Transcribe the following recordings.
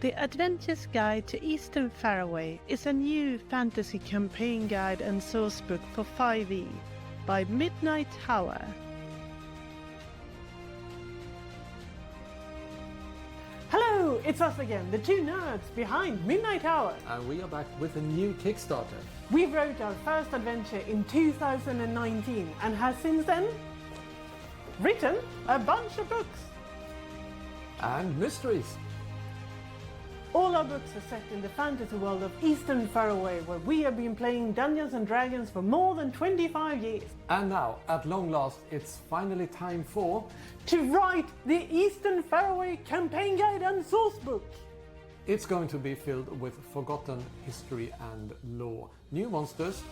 The Adventure's Guide to Eastern Farraway is a new fantasy campaign guide and sourcebook for 5e by Midnight Tower. Hello, it's us again, the two nerds behind Midnight Tower. And we are back with a new Kickstarter. We wrote our first adventure in 2019 and has since then written a bunch of books. And mysteries. All our books are set in the fantasy world of Eastern Farraway, where we have been playing Dungeons and Dragons for more than 25 years. And now, at long last, it's finally time to write the Eastern Farraway campaign guide and sourcebook. It's going to be filled with forgotten history and lore, new monsters,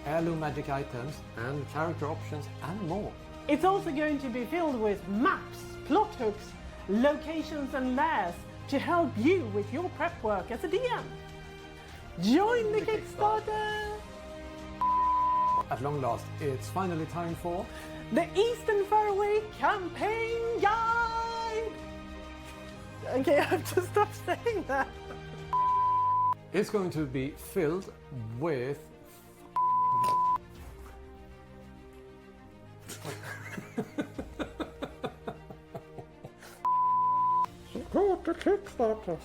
heirloom magic items, and character options, and more. It's also going to be filled with maps, plot hooks, locations and lairs to help you with your prep work as a DM. Join the Kickstarter! At long last, it's finally time for the Eastern Farraway campaign guide! Okay, I have to stop saying that. It's going to be filled with Support the Kickstarter.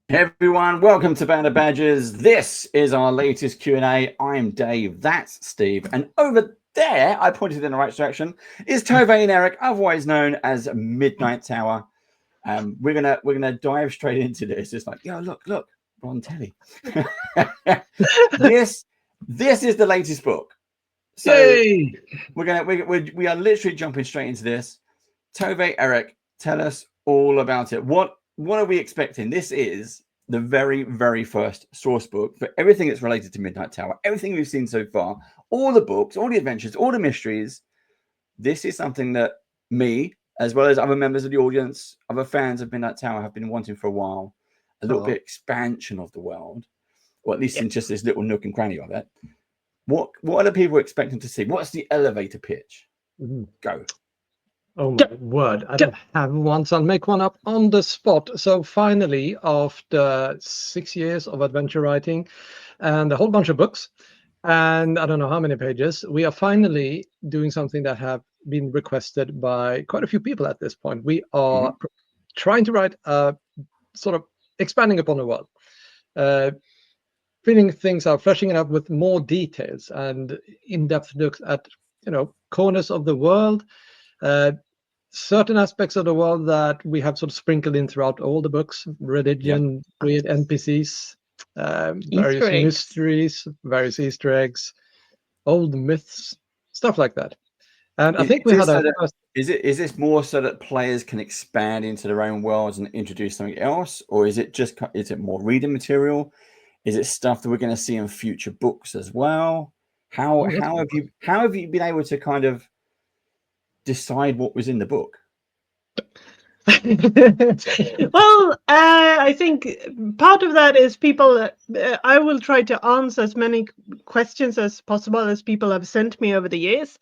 Hey everyone, welcome to Band of Badgers. This is our latest Q&A. I'm Dave, that's Steve, and over there, I pointed in the right direction, is Tove and Eric, otherwise known as Midnight Tower. We're gonna dive straight into this. It's like, yo, look, we're on telly. this is the latest book. So Yay! we are literally jumping straight into this. Tove, Eric, tell us all about it. What are we expecting? This is the very, very first source book for everything that's related to Midnight Tower, everything we've seen so far, all the books, all the adventures, all the mysteries. This is something that me, as well as other members of the audience, other fans of Midnight Tower have been wanting for a while. A little bit expansion of the world, or at least in just this little nook and cranny of it. What are the people expecting to see? What's the elevator pitch? Go. Oh my word, I don't have one, so I'll make one up on the spot. So finally, after 6 years of adventure writing and a whole bunch of books, and I don't know how many pages, we are finally doing something that have been requested by quite a few people at this point. We are trying to write a sort of expanding upon the world, filling things out, fleshing it up with more details and in-depth looks at, corners of the world, certain aspects of the world that we have sort of sprinkled in throughout all the books, religion, weird NPCs, various mysteries, various Easter eggs, old myths, stuff like that. And I think we had Is this more so that players can expand into their own worlds and introduce something else, or is it more reading material? Is it stuff that we're going to see in future books as well? How have you been able to kind of decide what was in the book? Well, I think part of that is people. I will try to answer as many questions as possible as people have sent me over the years.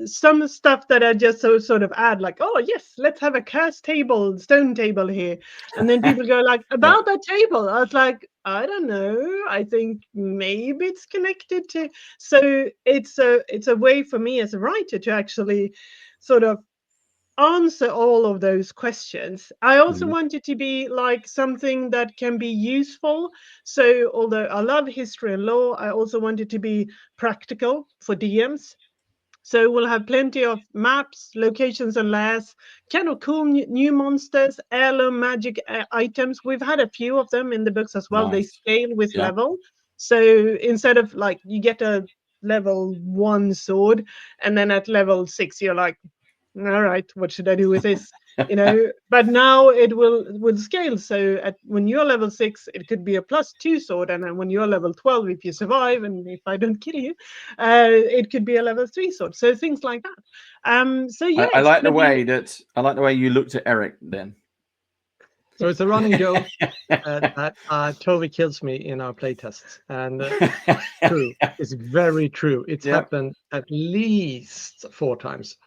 Some stuff that I just sort of add, like, oh yes, let's have a curse table, stone table here, and then people go like, about that table. I was like, I don't know. I think maybe it's connected to. So it's a way for me as a writer to actually sort of answer all of those questions. I also want it to be like something that can be useful. So although I love history and lore, I also want it to be practical for DMs. So we'll have plenty of maps, locations and lairs, kind of cool new monsters, heirloom magic items. We've had a few of them in the books as well. Nice. They scale with level. So instead of like you get a level 1 sword and then at level 6 you're like, all right, what should I do with this? you know, but now it will scale. So when you're level 6, it could be a +2 sword, and then when you're level 12, if you survive and if I don't kill you, it could be a level 3 sword. So things like that. So yeah, I it's like the gonna be- way you looked at Eric then. So it's a running joke that Toby kills me in our playtests, and true. It's very true. It's Yep. happened at least 4 times.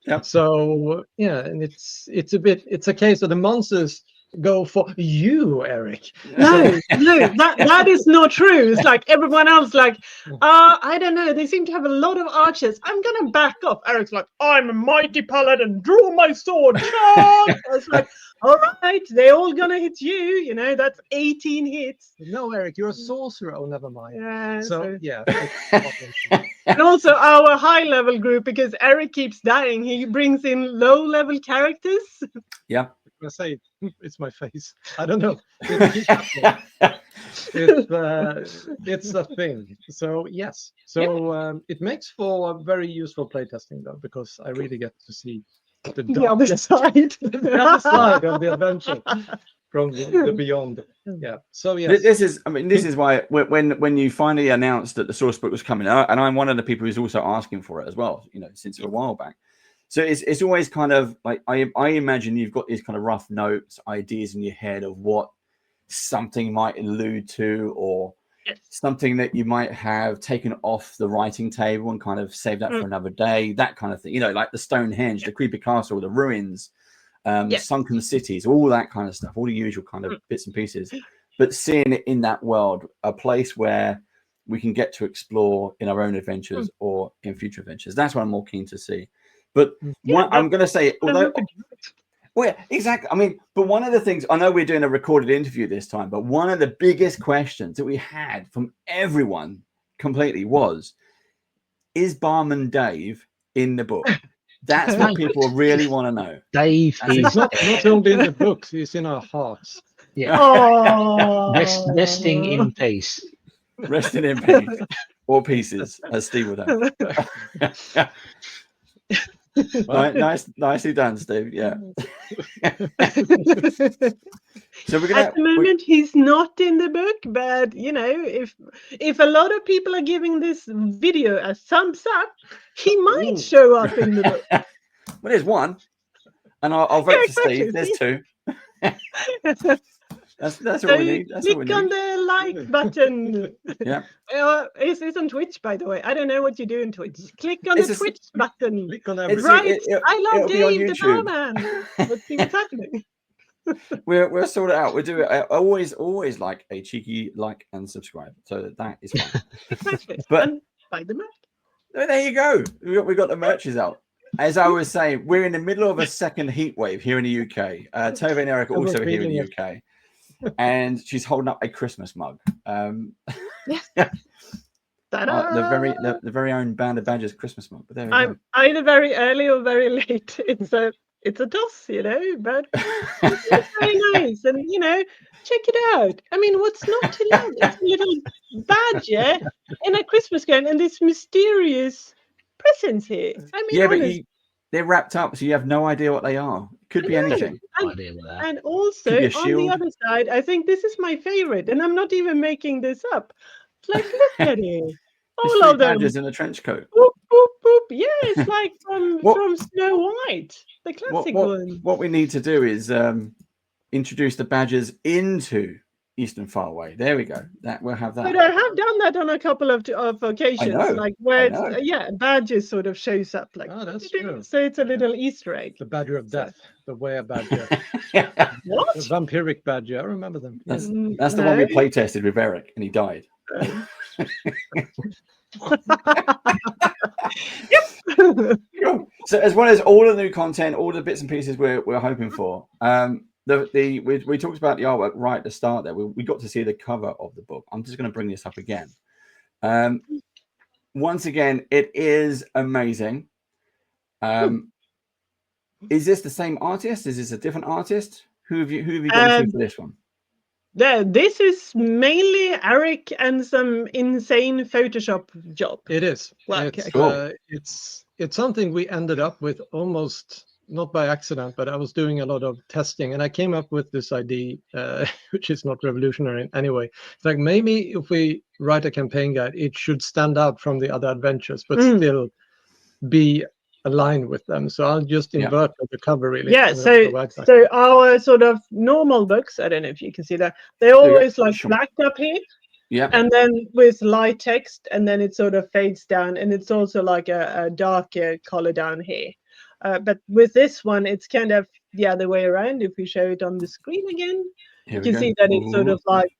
Yep. So yeah, and it's a case of the monsters go for you, Eric. No, that is not true. It's like everyone else, like, I don't know. They seem to have a lot of archers. I'm gonna back off. Eric's like, I'm a mighty paladin. Draw my sword. Charge! I was like, all right, they're all gonna hit you. You know, that's 18 hits. No, Eric, you're a sorcerer. Oh, never mind. Yeah. So yeah. And also our high level group, because Eric keeps dying, he brings in low level characters. Yeah. I say it's my face. I don't know. It's a thing. So yes. So it makes for a very useful playtesting though, because I really get to see The other side. the other side of the adventure from the beyond. Yeah. So yes. This is why when you finally announced that the source book was coming out, and I'm one of the people who's also asking for it as well, you know, since a while back. So it's always kind of like I imagine you've got these kind of rough notes, ideas in your head of what something might allude to, or something that you might have taken off the writing table and kind of saved that for another day, that kind of thing. You know, like the Stonehenge, the creepy castle, the ruins, sunken cities, all that kind of stuff, all the usual kind of bits and pieces. But seeing it in that world, a place where we can get to explore in our own adventures or in future adventures, that's what I'm more keen to see. But I'm going to say, although, well, yeah, exactly. I mean, but one of the things, I know we're doing a recorded interview this time, but one of the biggest questions that we had from everyone completely was, is Barman Dave in the book? That's what people really want to know. Dave is not only in the books, he's in our hearts. yeah, resting in peace. Resting in peace. Or pieces, as Steve would have. Nicely done, Steve. Yeah. So we're gonna. At the moment, he's not in the book, but you know, if a lot of people are giving this video a thumbs up, he might show up in the book. Well, there's one, and I'll vote for Steve. There's 2. That's all we need. That's all we click need. on the like button. Yeah. It's on Twitch, by the way. I don't know what you do in Twitch. Click on the Twitch button. Click on Right. I love Dave the YouTube. barman. Let's see what's happening. We'll sort it out. We'll do it. I always like a cheeky like and subscribe. So that is fine. Exactly. But and buy the merch. there you go. We got the merches out. As I was saying, we're in the middle of a second heat wave here in the UK. Tove and Eric are also here in the UK. And she's holding up a Christmas mug. The very own Band of Badgers Christmas mug. But there we go. Either very early or very late. It's a toss, you know, but it's very nice. And you know, check it out. I mean, what's not to love? It's a little badger in a Christmas gown and this mysterious presents here. I mean, but they're wrapped up, so you have no idea what they are. Could be anything. And also on the other side, I think this is my favorite, and I'm not even making this up. Like, look at it. All of them. Badgers in a trench coat. Boop, boop, boop. Yeah, it's like from Snow White, the classic one. What we need to do is introduce the badgers into Eastern Farraway. There we go. We'll have that. But I have done that on a couple of occasions, like where badger sort of shows up, like that's true. So it's a little Easter egg. The badger of death, the were badger, What? the vampiric badger. I remember them. That's the one we play tested with Eric, and he died. So as well as all the new content, all the bits and pieces we're hoping for, we talked about the artwork right at the start there. We got to see the cover of the book. I'm just going to bring this up again. Once again, it is amazing. Is this the same artist? Is this a different artist? Who have you gone to for this one? This is mainly Eric and some insane Photoshop job. It is. Well, it's something we ended up with almost not by accident, but I was doing a lot of testing, and I came up with this idea, which is not revolutionary in any way. It's like, maybe if we write a campaign guide, it should stand out from the other adventures, but still be aligned with them. So I'll just invert the cover, really. Yeah, so our sort of normal books, I don't know if you can see that, they're always like black up here. Yeah. And then with light text, and then it sort of fades down, and it's also like a darker color down here. But with this one, it's kind of the other way around. If we show it on the screen again, you can see that it's sort of like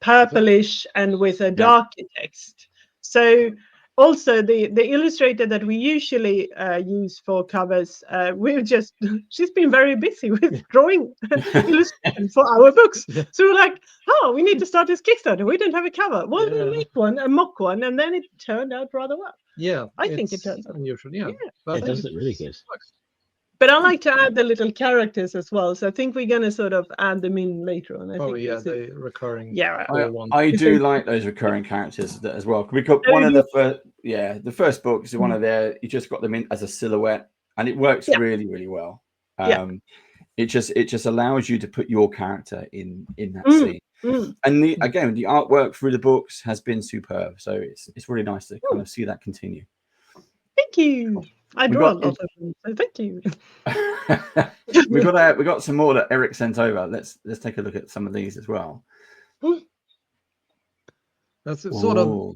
purplish and with a darker text. So also the illustrator that we usually use for covers, she's been very busy with drawing illustration for our books. So we're like, oh, we need to start this Kickstarter. We don't have a cover. Well, we'll make one, a mock one, and then it turned out rather well. Yeah, I think it does. Unusual, But it does look really good. But I like to add the little characters as well. So I think we're going to sort of add them in later on. The recurring. Yeah, I do like those recurring characters as well. We got one of the first, the first books. One of their, you just got them in as a silhouette, and it works really, really well. It just allows you to put your character in that scene. And the artwork through the books has been superb. So it's really nice to kind of see that continue. Thank you. I draw a lot of them, so thank you. we got some more that Eric sent over. Let's take a look at some of these as well. That's sort of,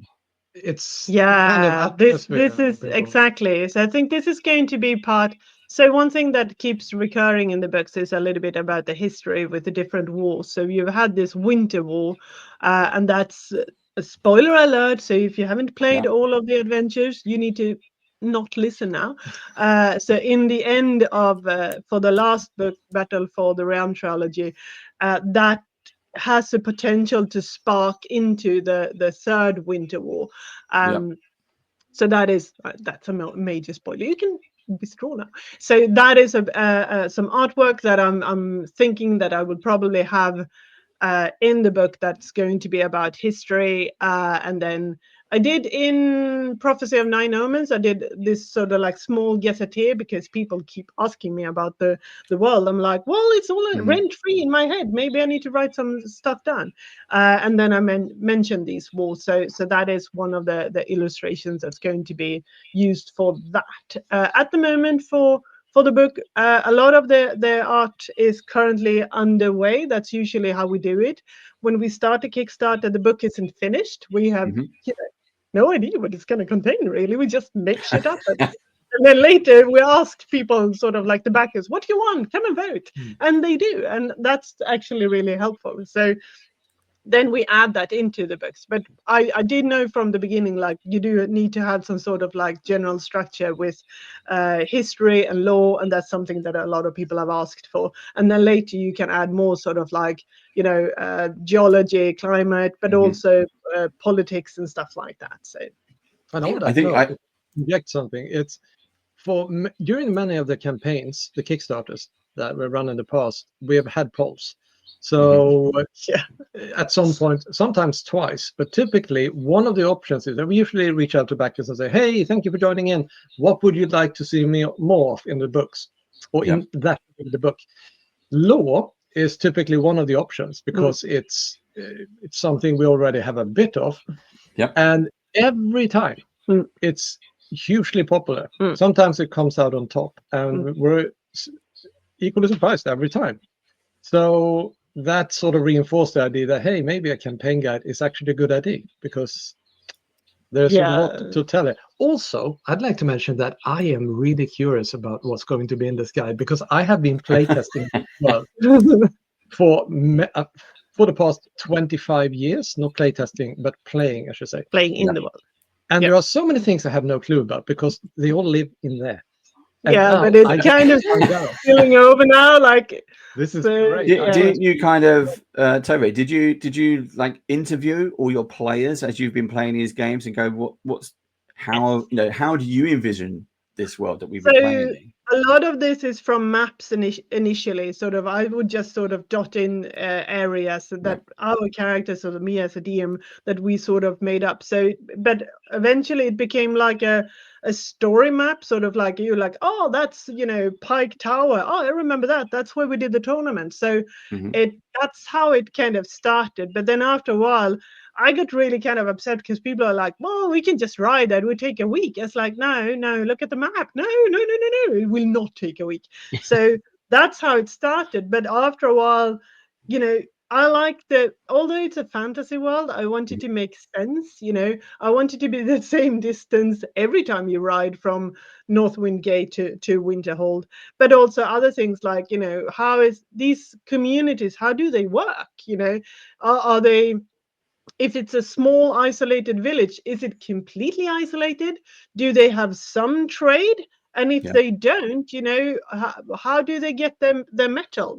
it's this is exactly. So I think this is going to be part. So one thing that keeps recurring in the books is a little bit about the history with the different wars. So you've had this winter war, and that's a spoiler alert. So if you haven't played all of the adventures, you need to not listen now. So in the end of for the last book, Battle for the Realm trilogy, that has the potential to spark into the third winter war. So that's a major spoiler. You can withdraw now. So that is some artwork that I'm thinking that I would probably have in the book that's going to be about history, and then I did in Prophecy of Nine Omens, I did this sort of like small gazetteer because people keep asking me about the world. I'm like, well, it's all rent-free in my head. Maybe I need to write some stuff down. And then I mentioned these walls. So that is one of the illustrations that's going to be used for that. At the moment for the book, a lot of the art is currently underway. That's usually how we do it. When we start a Kickstarter, the book isn't finished. We have no idea what it's going to contain, really. We just make shit up. And then later we ask people, sort of like the backers, what do you want? Come and vote. And they do. And that's actually really helpful. So then we add that into the books. But I did know from the beginning, like, you do need to have some sort of like general structure with history and law, and that's something that a lot of people have asked for. And then later you can add more sort of like, geology, climate, but also politics and stuff like that. So I think I inject something. It's during many of the campaigns, the Kickstarters that we run in the past, we have had polls. So at some point, sometimes twice, but typically one of the options is that we usually reach out to backers and say, hey, thank you for joining in. What would you like to see more of in the books or in the book? Law is typically one of the options because it's something we already have a bit of. And every time it's hugely popular. Sometimes it comes out on top, and we're equally surprised every time. So that sort of reinforced the idea that, hey, maybe a campaign guide is actually a good idea because there's a lot to tell it. Also, I'd like to mention that I am really curious about what's going to be in this guide because I have been playtesting for the past 25 years, not playtesting, but playing, I should say. Playing in the world. And there are so many things I have no clue about because they all live in there. And but it's kind of spilling over now. Like, this is great. Didn't you kind of, Tove? Did you like interview all your players as you've been playing these games and go, how do you envision this world that we've So been playing. a lot of this is from maps initially. Sort of, I would just sort of dot in areas that our characters, or me as a DM, that we sort of made up. So, but eventually it became like a story map, sort of like you like, oh, that's Pike Tower. Oh, I remember that. That's where we did the tournament. So that's how it kind of started. But then after a while, I got really kind of upset because people are like, well, we can just ride that. It would take a week. It's like, no, look at the map. No. It will not take a week. So that's how it started. But after a while, I like although it's a fantasy world, I want it to make sense. I want it to be the same distance every time you ride from Northwind Gate to Winterhold. But also other things like, how is these communities, how do they work? Are they, if it's a small isolated village, is it completely isolated? Do they have some trade? And if they don't, how do they get their metal?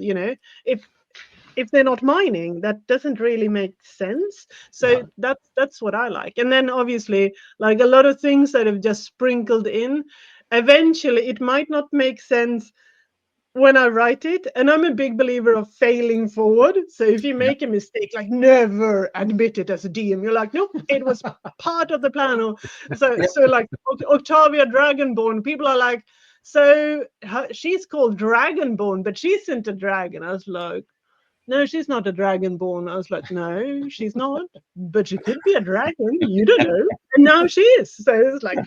If they're not mining, that doesn't really make sense. So that's what I like. And then obviously, like a lot of things that have just sprinkled in, eventually it might not make sense when I write it, and I'm a big believer of failing forward. So if you make a mistake, like never admit it as a DM. You're like, nope, it was part of the plan. Or so like Octavia Dragonborn, people are like, so she's called Dragonborn, but she isn't a dragon. I was like, no, she's not a dragonborn. I was like, no, she's not, but she could be a dragon. You don't know. And now she is. So it's like,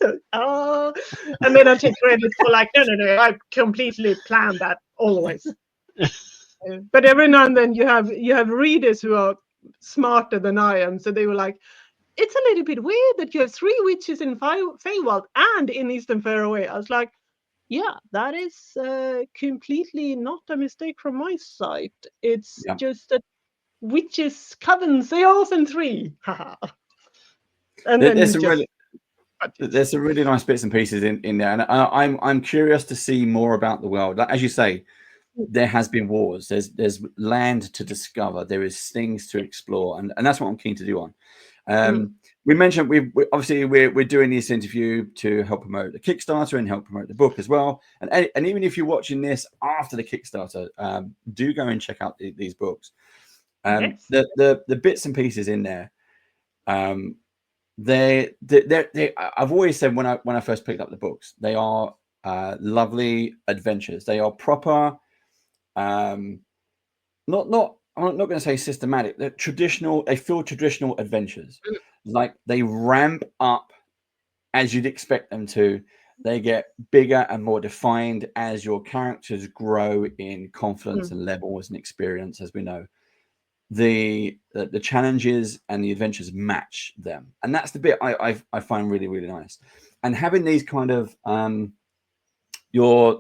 and then I take credit for like, no, I completely planned that always. But every now and then you have readers who are smarter than I am. So they were like, it's a little bit weird that you have 3 witches in Feywild and in Eastern Farraway. I was like, yeah, that is completely not a mistake from my side. It's just that witches, covens, they are often 3. And there's some really nice bits and pieces in there, and I'm curious to see more about the world. Like, as you say, there has been wars. There's land to discover. There is things to explore, and that's what I'm keen to do on. We mentioned we're doing this interview to help promote the Kickstarter and help promote the book as well. And even if you're watching this after the Kickstarter, do go and check out these books. The bits and pieces in there, they I've always said when I first picked up the books, they are lovely adventures. They are proper, not I'm not going to say systematic. They're traditional. They feel traditional adventures. Like they ramp up as you'd expect them to. They get bigger and more defined as your characters grow in confidence and levels and experience. As we know, the challenges and the adventures match them, and that's the bit I find really, really nice. And having these kind of the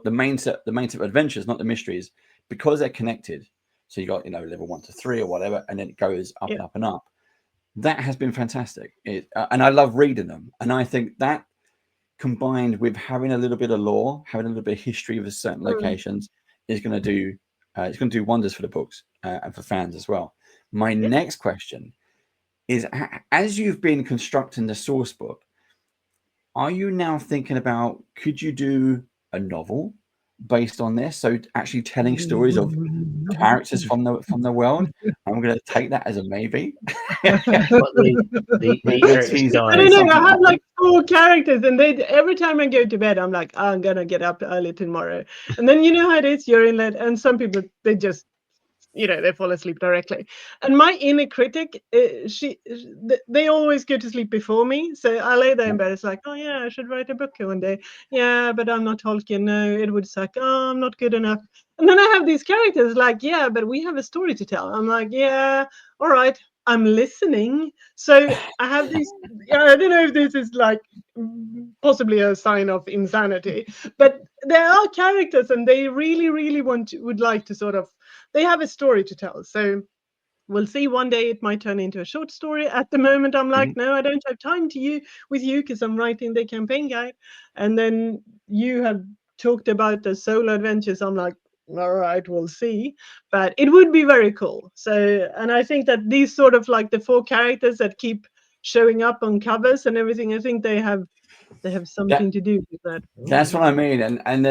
main set of adventures, not the mysteries, because they're connected. So you got, level 1 to 3 or whatever, and then it goes up and up and up. That has been fantastic. And I love reading them. And I think that combined with having a little bit of lore, having a little bit of history of certain locations is going to do wonders for the books and for fans as well. My next question is, as you've been constructing the source book, are you now thinking about, could you do a novel based on this? So actually telling stories of characters from the world. I'm going to take that as a maybe. I don't know. I have like 4 characters, and every time I go to bed, I'm like, I'm gonna get up early tomorrow. And then you know how it is. You're in it, and some people they just they fall asleep directly. And my inner critic, they always go to sleep before me. So I lay there in bed. It's like, oh yeah, I should write a book one day. Yeah, but I'm not Tolkien. No, it would suck. Oh, I'm not good enough. And then I have these characters like, yeah, but we have a story to tell. I'm like, yeah, all right, I'm listening. So I have these. I don't know if this is like possibly a sign of insanity, but there are characters, and they really, really would like to sort of. They have a story to tell. So we'll see. One day it might turn into a short story. At the moment, I'm like, no, I don't have time with you because I'm writing the campaign guide. And then you have talked about the solo adventures. I'm like, all right, we'll see. But it would be very cool. So, and I think that these sort of like the 4 characters that keep showing up on covers and everything, I think they have they have something to do with that. That's what I mean. And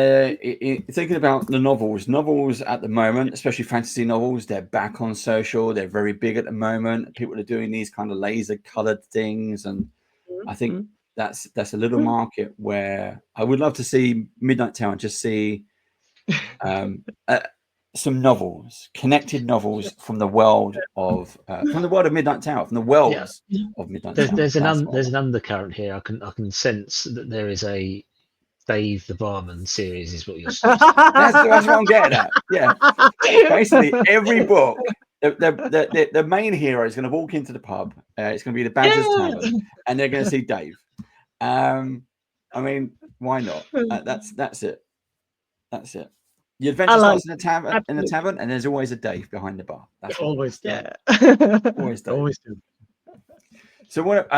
thinking about the novels at the moment, especially fantasy novels, they're back on social. They're very big at the moment. People are doing these kind of laser colored things, and I think that's a little market where I would love to see Midnight Tower and just see some novels, connected novels from the world of Midnight Tower, from the worlds of Midnight Tower. There's an undercurrent here. I can sense that there is a Dave the Barman series, is what you're saying. That's what I'm getting at. Yeah, basically every book. The main hero is going to walk into the pub. It's going to be the Badger's Tavern, and they're going to see Dave. I mean, why not? That's it. That's it. The adventure starts in the tavern, and there's always a Dave behind the bar. That's Always do. always Dave. Always do. So what?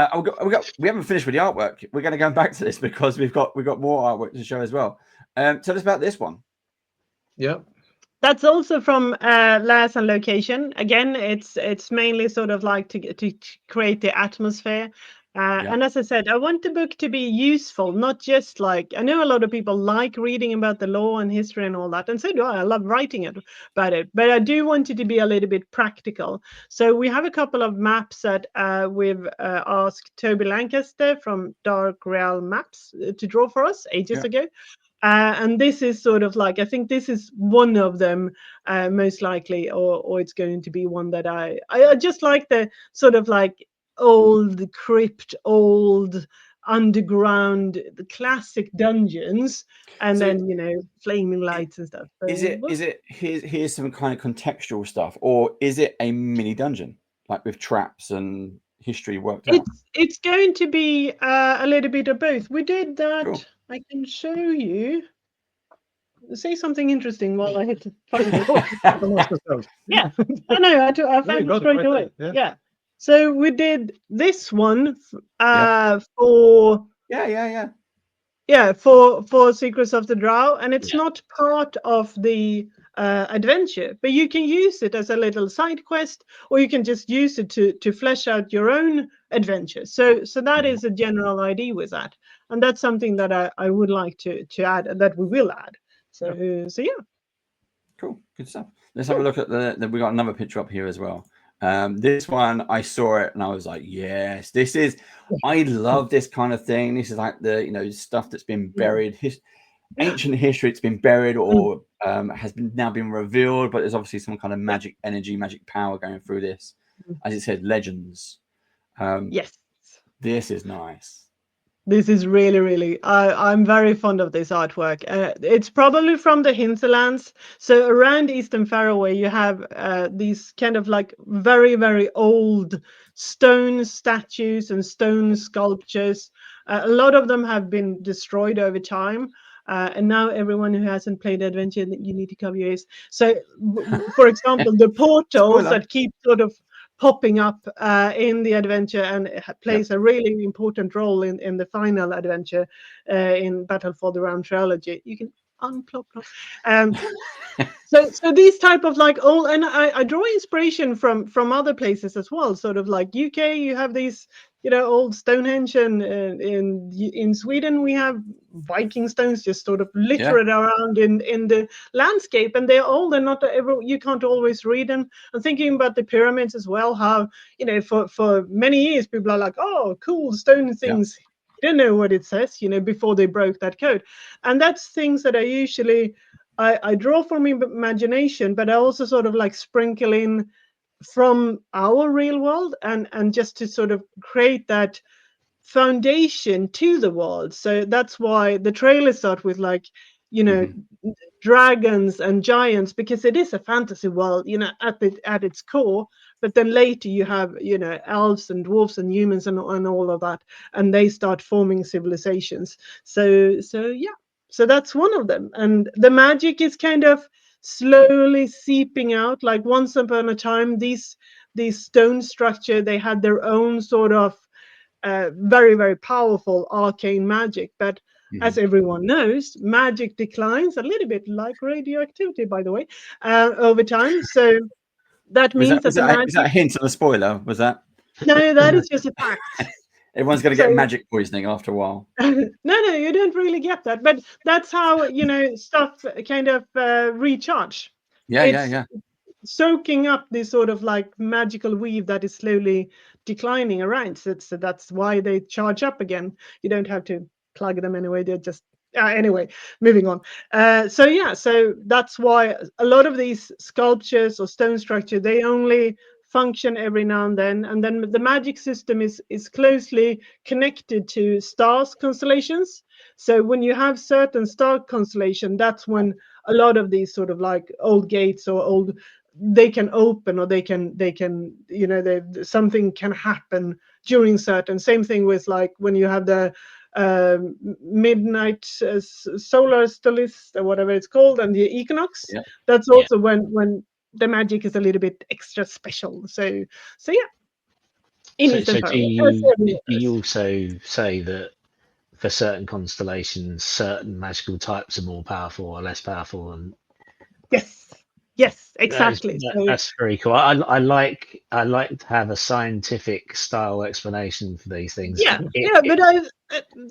We haven't finished with the artwork. We're going to go back to this because we've got more artwork to show as well. Tell us about this one. Yeah. That's also from Layers and Location. Again, it's mainly sort of like to create the atmosphere. And as I said, I want the book to be useful, not just like, I know a lot of people like reading about the law and history and all that, and so do I. I love writing about it, but I do want it to be a little bit practical. So we have a couple of maps that we've asked Toby Lancaster from Dark Realm Maps to draw for us ages ago. And this is sort of like, I think this is one of them, most likely, or it's going to be one that I just like the sort of like old crypt, old underground, the classic dungeons, and so, then flaming lights and stuff. So, is it here's some kind of contextual stuff, or is it a mini dungeon like with traps and history worked out? It's going to be a little bit of both. We did that. Cool. I can show you. Say something interesting while I hit to find it. Yeah, I know. I found it straight away. Yeah. So we did this one for Secrets of the Drow, and it's not part of the adventure, but you can use it as a little side quest, or you can just use it to flesh out your own adventure. So that is a general idea with that, and that's something that I would like to add, and that we will add. So yeah. Cool, good stuff. Let's have a look at we got another picture up here as well. This one, I saw it and I was like, yes, this is, I love this kind of thing. This is like the, stuff that's been buried, ancient history. It's been buried or has now been revealed, but there's obviously some kind of magic energy, magic power going through this. As it said, legends. Yes. This is nice. This is really, really, I'm very fond of this artwork. It's probably from the hinterlands. So around Eastern Farraway, you have these kind of like very, very old stone statues and stone sculptures. A lot of them have been destroyed over time. And now everyone who hasn't played Adventure, you need to cover your ears. So, for example, the portals that keep sort of popping up in the adventure and it plays a really important role in the final adventure in Battle for the Realm trilogy. You can unplop. So these type of like old, and I draw inspiration from other places as well. Sort of like UK, you have these old Stonehenge, and in Sweden we have Viking stones just sort of littered around in the landscape, and they're old and not you can't always read them. I'm thinking about the pyramids as well, how for many years people are like, oh, cool stone things. You don't know what it says, before they broke that code. And that's things that I usually I draw from imagination, but I also sort of like sprinkle in from our real world and just to sort of create that foundation to the world. So that's why the trailers start with like dragons and giants, because it is a fantasy world at its core, but then later you have elves and dwarves and humans and all of that, and they start forming civilizations. So that's one of them, and the magic is kind of slowly seeping out. Like once upon a time, these stone structure, they had their own sort of very, very powerful arcane magic, but as everyone knows, magic declines a little bit like radioactivity, by the way, over time. So that means is that a hint of a spoiler? Was that? No, that is just a fact. Everyone's going to get magic poisoning after a while. No, you don't really get that. But that's how, stuff kind of recharge. Yeah. Soaking up this sort of like magical weave that is slowly declining around. So that's why they charge up again. You don't have to plug them anyway. They're just anyway. Moving on. So that's why a lot of these sculptures or stone structure, they only function every now and then the magic system is closely connected to stars constellations. So when you have certain star constellation, that's when a lot of these sort of like old gates or old, they can open, or they can something can happen during certain. Same thing with like when you have the midnight solar stellis or whatever it's called, and the equinox. Yeah. That's also when the magic is a little bit extra special. So yeah. So do you also say that for certain constellations, certain magical types are more powerful or less powerful? And yes, exactly. That's very cool. I like to have a scientific style explanation for these things. But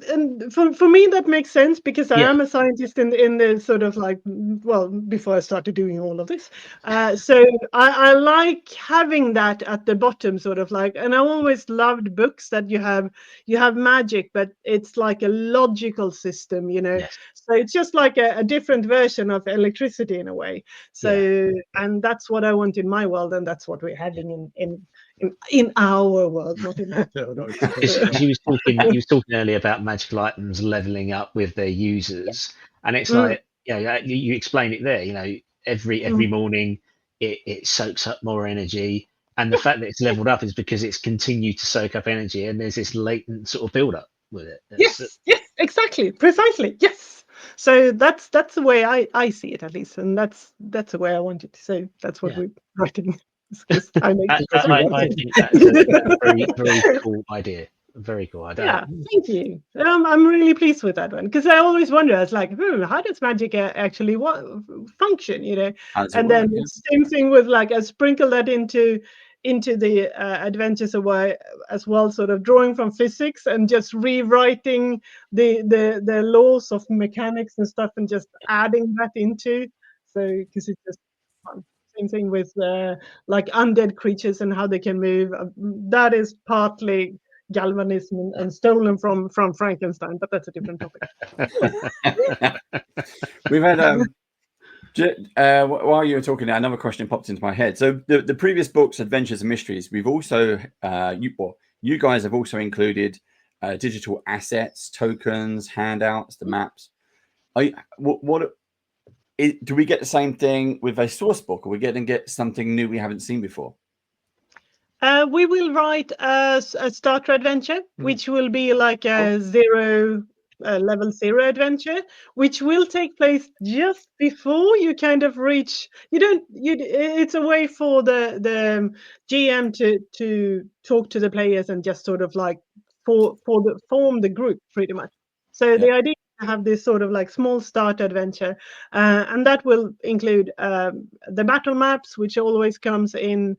and for me that makes sense, because I am a scientist in the sort of like, well, before I started doing all of this. So I like having that at the bottom, sort of like, and I always loved books that you have magic, but it's like a logical system, Yes. So it's just like a different version of electricity in a way. So and that's what I want in my world, and that's what we're having in our world, not in You was talking earlier about magical items leveling up with their users, and it's like, you explain it there. Every morning it soaks up more energy, and the fact that it's leveled up is because it's continued to soak up energy, and there's this latent sort of build up with it. Yes, exactly, precisely, yes. So that's the way I see it, at least, and that's the way I want it. So that's what we're writing. I think that's a very, very cool idea. Very cool idea. Yeah, thank you. I'm really pleased with that one, because I always wonder, it's like, how does magic actually function? And then same thing with like, I sprinkle that into the adventures as well, sort of drawing from physics and just rewriting the laws of mechanics and stuff, and just adding that into. So because it's just fun. Same thing with like undead creatures and how they can move. That is partly galvanism and stolen from Frankenstein, but that's a different topic. We've had while you were talking now, another question popped into my head. So the previous books, Adventures and Mysteries, we've also you guys have also included digital assets, tokens, handouts, the maps. Do we get the same thing with a source book, or we get something new we haven't seen before? We will write a starter adventure, which will be like a level 0 adventure, which will take place just before you kind of reach. It's a way for the GM to talk to the players and just sort of like form the group, pretty much. So the idea is to have this sort of like small start adventure, and that will include the battle maps, which always comes in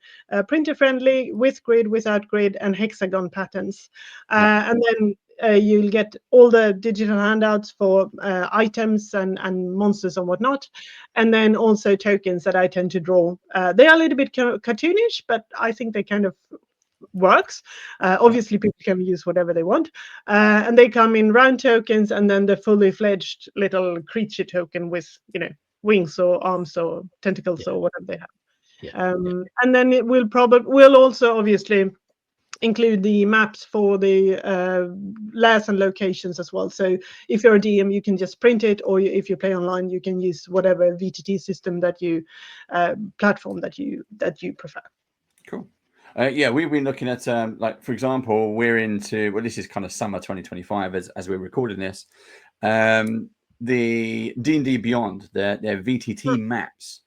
printer friendly, with grid, without grid, and hexagon patterns. And then you'll get all the digital handouts for items and monsters and whatnot, and then also tokens that I tend to draw. They are a little bit cartoonish, but I think they kind of works. Obviously people can use whatever they want, and they come in round tokens, and then the fully fledged little creature token with wings or arms or tentacles or whatever they have. And then it will also obviously include the maps for the lairs and locations as well. So if you're a DM, you can just print it, or if you play online, you can use whatever VTT system that you platform that you prefer. Cool. We've been looking at like, for example, we're into, well, this is kind of summer 2025 as we're recording this. The D&D Beyond, their VTT maps.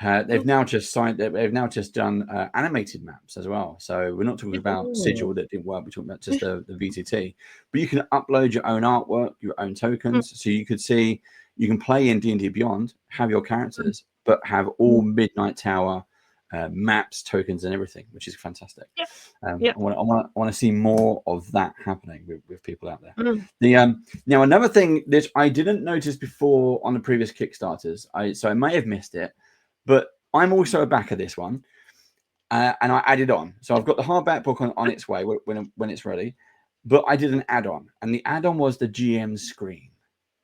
They've now just done animated maps as well. So we're not talking about Sigil that didn't work. We're talking about just the VTT. But you can upload your own artwork, your own tokens. So you can play in D&D Beyond, have your characters, but have all Midnight Tower maps, tokens, and everything, which is fantastic. Yeah. I want to see more of that happening with people out there. Mm. Now another thing that I didn't notice before on the previous Kickstarters, so I may have missed it, but I'm also a backer this one, and I added on. So I've got the hardback book on its way when it's ready, but I did an add-on, and the add-on was the GM screen.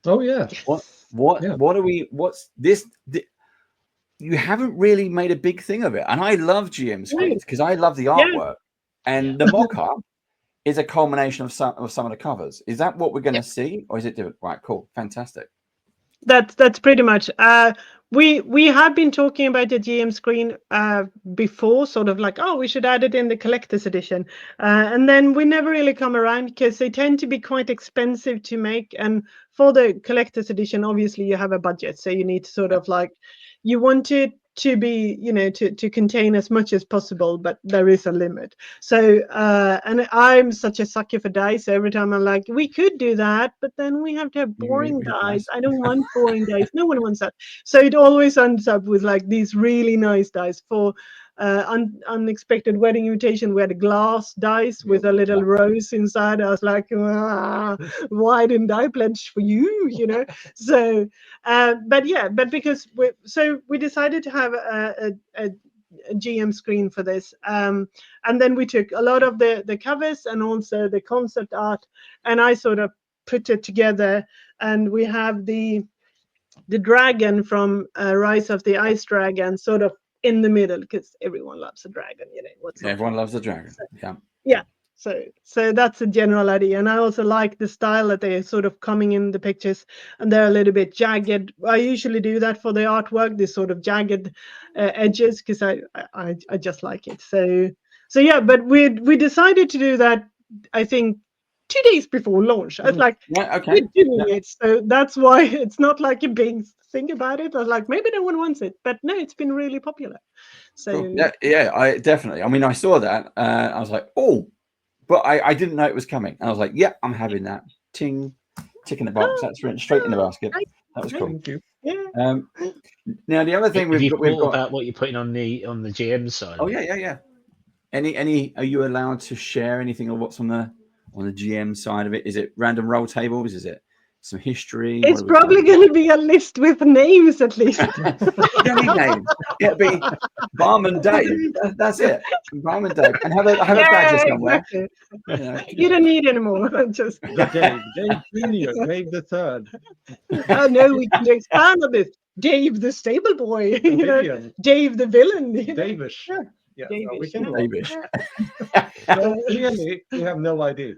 Oh yeah. What's this? You haven't really made a big thing of it, and I love GM screens because I love the artwork, and the mock-up is a culmination of some of the covers. Is that what we're going to see, or is it different? Right, cool, fantastic. That's pretty much. We have been talking about the GM screen before, sort of like, oh, we should add it in the collector's edition, and then we never really come around because they tend to be quite expensive to make. And for the collector's edition, obviously you have a budget, so you need to sort of like, you want it to be, to contain as much as possible, but there is a limit. So and I'm such a sucker for dice, so every time I'm like, we could do that, but then we have to have boring dice. I don't want boring dice. No one wants that. So it always ends up with like these really nice dice. For unexpected wedding invitation, we had a glass dice with a little rose inside. I was like, why didn't I pledge for you? So but because we decided to have a GM screen for this, and then we took a lot of the covers and also the concept art, and I sort of put it together, and we have the dragon from Rise of the Ice Dragon sort of in the middle, because everyone loves a dragon, Everyone loves a dragon. So that's a general idea. And I also like the style that they're sort of coming in the pictures, and they're a little bit jagged. I usually do that for the artwork, this sort of jagged edges, because I just like it. So yeah, but we decided to do that, I think 2 days before launch. I was like, we're doing it. So that's why it's not like a big thing about it. I was like, maybe no one wants it, but no, it's been really popular. So cool. I definitely. I mean, I saw that. I was like, oh, but I didn't know it was coming. And I was like, yeah, I'm having that. Ting, tick in the box. That's written straight in the basket. That was cool. Thank you. Yeah. Now the other thing we've got about what you're putting on the GM side. Oh yeah. Any? Are you allowed to share anything of what's on the GM side of it? Is it random roll tables? Is it some history? It's probably going to be a list with names at least. You don't need names. It'll be Barman Dave. That's it. Barman Dave, and have a badge somewhere. Exactly. You don't need any more. Just Dave Jr., Dave the Third. Oh no, we can expand on this. Dave the stable boy. Dave the villain. Davish. Yeah, we can Davish. Clearly, we have no idea.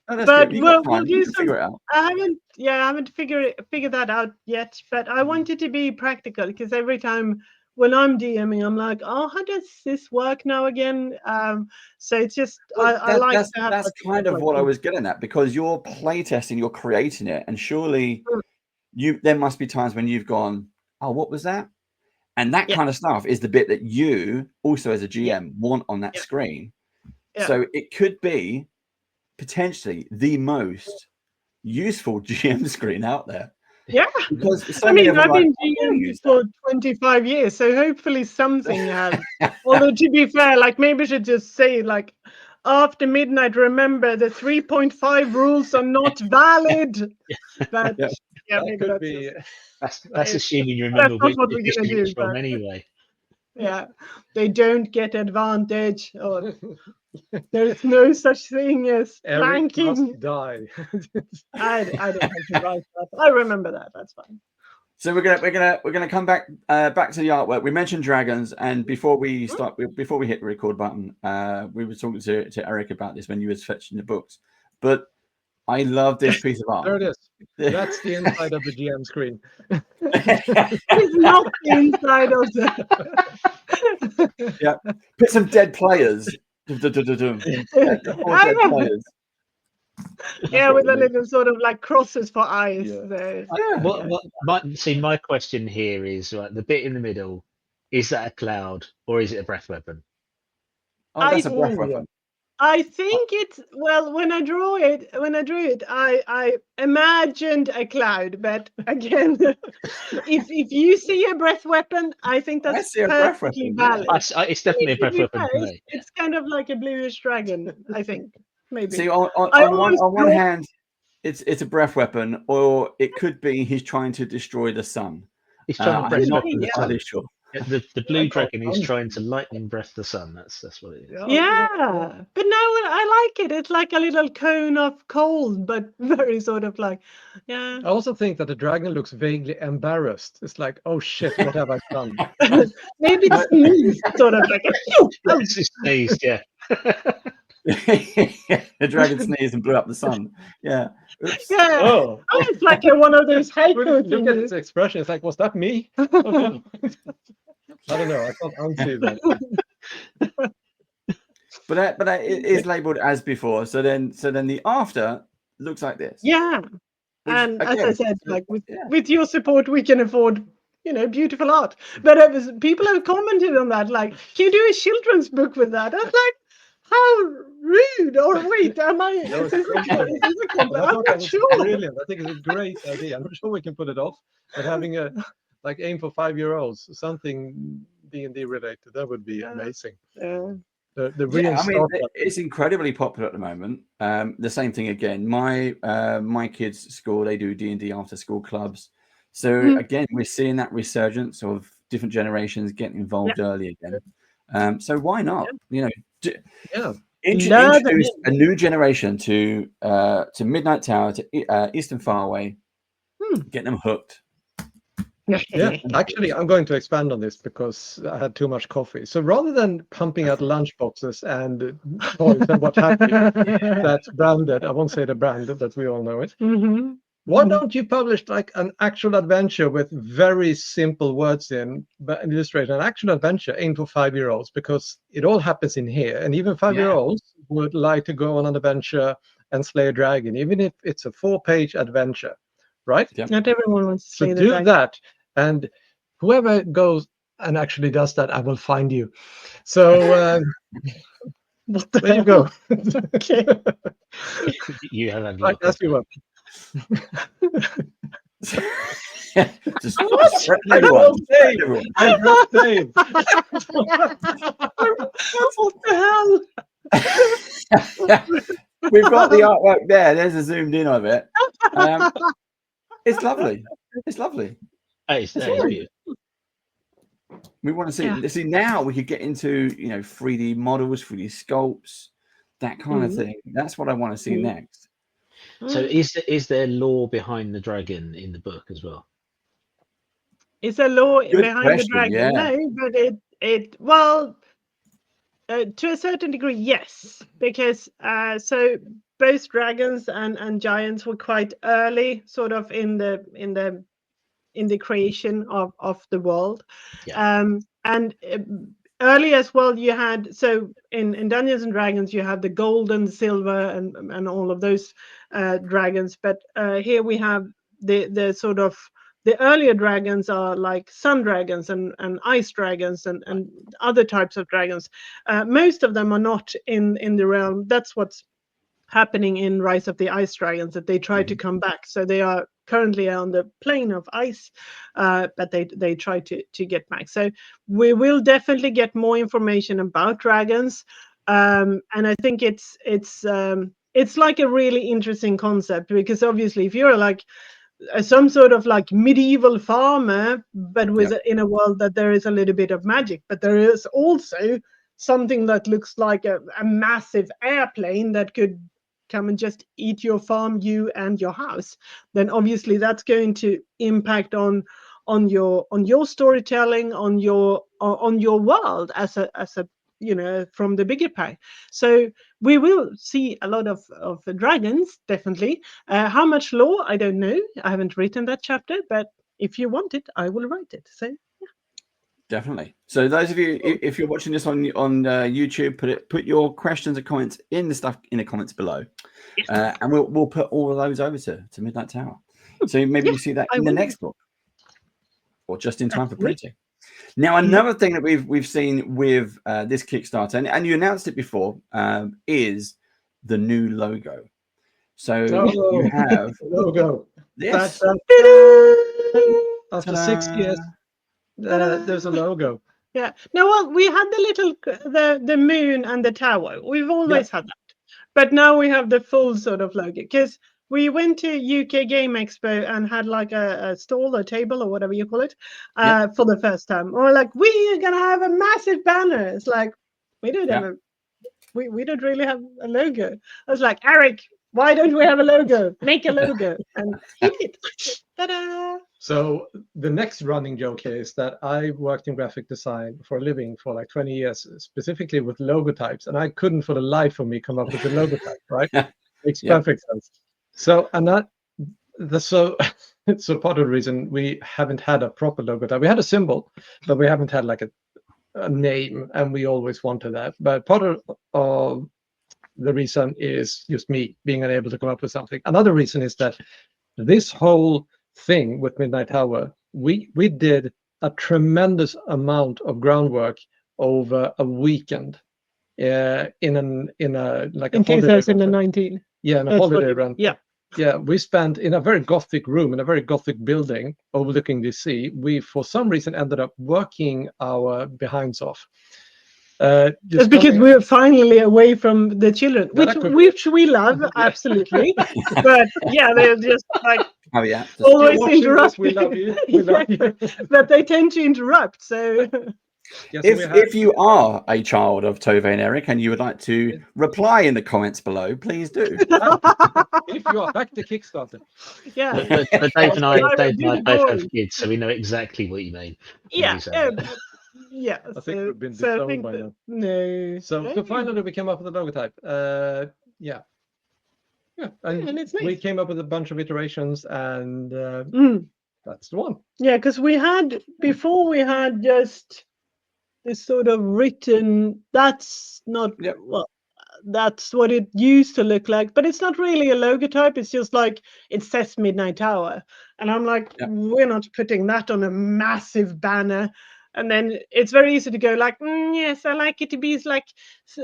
But we'll do some. I haven't figured that out yet. But I want it to be practical, because every time when I'm DMing, I'm like, oh, how does this work now again? So it's just I like to have. That's kind of what I was getting at, because you're playtesting, you're creating it, and surely there must be times when you've gone, oh, what was that? And that kind of stuff is the bit that you also as a GM want on that screen. Yeah. So it could be potentially the most useful GM screen out there. Yeah. Because I've been GM for 25 years, so hopefully something you have. Although to be fair, like maybe I should just say, like, after midnight, remember the 3.5 rules are not valid. But maybe could be. That's assuming you remember which it's from anyway. Yeah, they don't get advantage. Or there is no such thing as flanking. Die. I don't have to write that. I remember that. That's fine. So we're gonna come back to the artwork. We mentioned dragons, and before we hit the record button, we were talking to Eric about this when you was fetching the books. But I love this piece of art. There it is. That's the inside of the GM screen. It's not the inside of the. Yeah, put some dead players. Dead players. Yeah, with a little sort of like crosses for eyes. My question here is, the bit in the middle, is that a cloud or is it a breath weapon? Oh, that's a breath weapon. I think it's well when I drew it, I imagined a cloud, but again, if you see a breath weapon, I think I that's see a breath perfectly weapon. Yeah. valid. It's definitely a To breath be weapon fair, for me. it's kind of like a bluish dragon, I think. Maybe. See, I on always one draw. hand, it's a breath weapon, or it could be he's trying to destroy the sun. He's trying to I'm breath not weapon the entirely sun. sure. Yeah, the I blue can't dragon is find trying to lightning breath the sun. That's what it is. Yeah, but no, I like it. It's like a little cone of cold, but very sort of like, yeah. I also think that the dragon looks vaguely embarrassed. It's like, oh shit, what have I done? Maybe it's But- sneeze, sort of like. Oh, It's just sneezed, yeah. The dragon sneezed and blew up the sun. Yeah. Oops. yeah. Oh, Oh, it's like one of those haiku look at things. his expression. It's like, was that me? Oh, no. I don't know. I can't unsee that. But it is labeled as before. So then the after looks like this. Yeah, Which, and as I again, said, like yeah. with your support, we can afford, beautiful art. But people have commented on that, like, can you do a children's book with that? I was like, how rude! Or wait, am I? No, Is this it's a great. compliment? I I'm thought that not was sure. brilliant. I think it's a great idea. I'm sure we can put it off. But having a aim for 5-year-olds, something D&D related, that would be amazing. Yeah. The real Yeah, I mean, start. it's incredibly popular at the moment. The same thing again. My kids' school, they do D&D after school clubs. So again, we're seeing that resurgence of different generations getting involved early again. So why not? Yeah. Introduce a new generation to Midnight Tower, to Eastern Farraway, get them hooked. Yeah, actually, I'm going to expand on this because I had too much coffee. So rather than pumping out lunch boxes and toys and what have you, that's branded, I won't say the brand, but we all know it. Why don't you publish like an actual adventure with very simple words in, but illustrate an actual adventure aimed for 5-year-olds, because it all happens in here. And even 5-year-olds would like to go on an adventure and slay a dragon, even if it's a 4-page adventure, right? Yep. Not everyone wants to So say do that. that, and whoever goes and actually does that, I will find you. So there you go. Okay. You have a Right, as you were. Just What? everyone. I'm not saying. What the hell? We've got the artwork there. There's a zoomed in of it. It's lovely. It's lovely. That is beautiful. We want to see. See, now we could get into 3D models, 3D sculpts, that kind of thing. That's what I want to see next. So is there lore behind the dragon in the book as well? Is there lore Good behind the question, dragon? yeah. No, but well, to a certain degree, yes, because so both dragons and giants were quite early, sort of in the creation of the world. And early as well, you had, so in Dungeons and Dragons you have the gold and silver and all of those dragons, but here we have the sort of the earlier dragons are like sun dragons and ice dragons and other types of dragons. Most of them are not in the realm. That's what's happening in Rise of the Ice Dragons, that they try to come back. So they are currently on the plane of ice, but they try to get back. So we will definitely get more information about dragons, and I think it's like a really interesting concept, because obviously if you're like some sort of like medieval farmer, but with in a world that there is a little bit of magic, but there is also something that looks like a massive airplane that could come and just eat your farm, you and your house, then obviously that's going to impact on your storytelling, on your world as a from the bigger pie. So we will see a lot of dragons, definitely. How much lore, I don't know. I haven't written that chapter, but if you want it, I will write it. So Definitely. So those of you, if you're watching this on YouTube, put your questions and comments in the comments below, and we'll put all of those over to Midnight Tower. So maybe we see that in the next book, or just in time for printing. Now, another thing that we've seen with this Kickstarter, and you announced it before, is the new logo. So you have logo. this. After 6 years, there's a logo. Yeah. No, well, we had the moon and the tower. We've always had that, but now we have the full sort of logo because we went to UK Game Expo and had like a stall, a table, or whatever you call it, for the first time. We're like, we're gonna have a massive banner. It's like we don't have we don't really have a logo. I was like, Eric, why don't we have a logo? Make a logo, and he did. Ta-da! So the next running joke here is that I worked in graphic design for a living for like 20 years, specifically with logo types, and I couldn't for the life of me come up with a logo type, right? Makes perfect sense. So, and so part of the reason we haven't had a proper logo type. We had a symbol, but we haven't had like a name, and we always wanted that. But part of the reason is just me being unable to come up with something. Another reason is that this whole thing with Midnight Tower, we did a tremendous amount of groundwork over a weekend in 2019. Yeah, in a holiday run. Yeah, we spent in a very Gothic room in a very Gothic building overlooking the sea. We, for some reason, ended up working our behinds off. Just because we're finally away from the children, which we love, absolutely. But yeah, they're just like always interrupt. We love you. We love you. But they tend to interrupt. So if you are a child of Tove and Eric and you would like to reply in the comments below, please do. If you are back to Kickstarter. Yeah. But Dave and I both have kids, so we know exactly what you mean. Yeah. Yeah, I think we've been disowned by now. No. So finally we came up with a logo type. Yeah, and it's nice. We came up with a bunch of iterations, and that's the one. Yeah, because before we had just this sort of written. That's not well. That's what it used to look like, but it's not really a logo type. It's just like it says Midnight Tower, and I'm like, we're not putting that on a massive banner. And then it's very easy to go like, yes, I like it to be like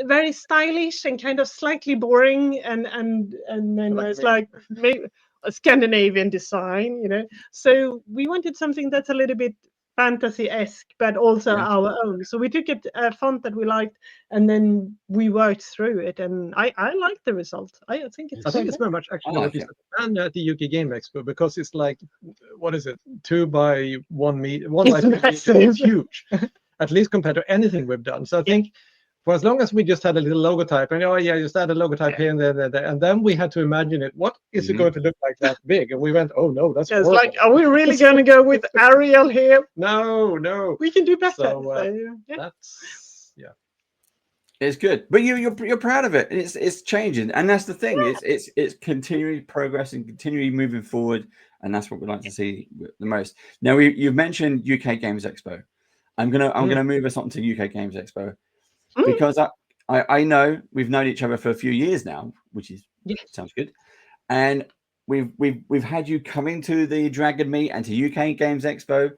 very stylish and kind of slightly boring, and then it's like maybe a Scandinavian design, you know. So we wanted something that's a little bit fantasy-esque, but also our own. So we took a font that we liked, and then we worked through it, and I like the result. I think it's very much actually what you said, and at the UK Game Expo, because it's like, what is it, 2 by 1 meter? It's huge, at least compared to anything we've done. So I think for as long as we just had a little logo type, and just add a logo type here and there, and then we had to imagine it. What is it going to look like that big? And we went, oh no, that's horrible. Like, are we really going to go with Arial here? No. We can do better. So, that's It's good, but you're proud of it. It's changing, and that's the thing. It's continually progressing, continually moving forward, and that's what we like to see the most. Now you've mentioned UK Games Expo. I'm gonna move us on to UK Games Expo. Because I know we've known each other for a few years now, which is sounds good, and we've had you coming to the Dragon Meet and to UK Games Expo,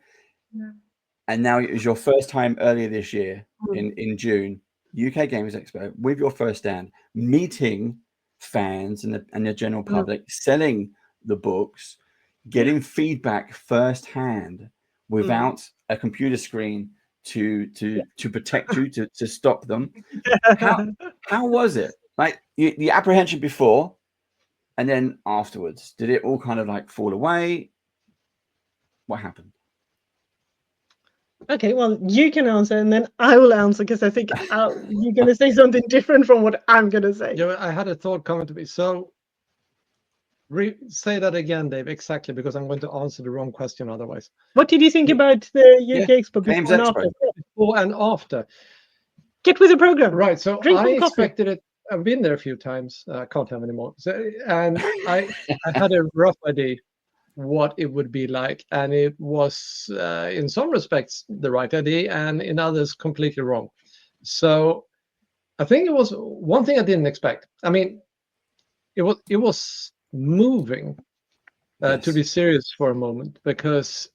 and now it was your first time earlier this year in June, UK Games Expo, with your first stand, meeting fans and the general public, selling the books, getting feedback firsthand without a computer screen to protect you, to stop them. How was it? Like the apprehension before and then afterwards, did it all kind of like fall away? What happened? Okay, well, you can answer and then I will answer, because I think you're going to say something different from what I'm going to say. Yeah, I had a thought coming to me. So say that again, Dave, exactly, because I'm going to answer the wrong question otherwise. What did you think about the UK Expo before and after? Before and after. Get with the program. Right, so I expected it. I've been there a few times. I can't have anymore. So, and I had a rough idea what it would be like, and it was in some respects the right idea, and in others completely wrong. So I think it was one thing I didn't expect. I mean, it was moving to be serious for a moment, because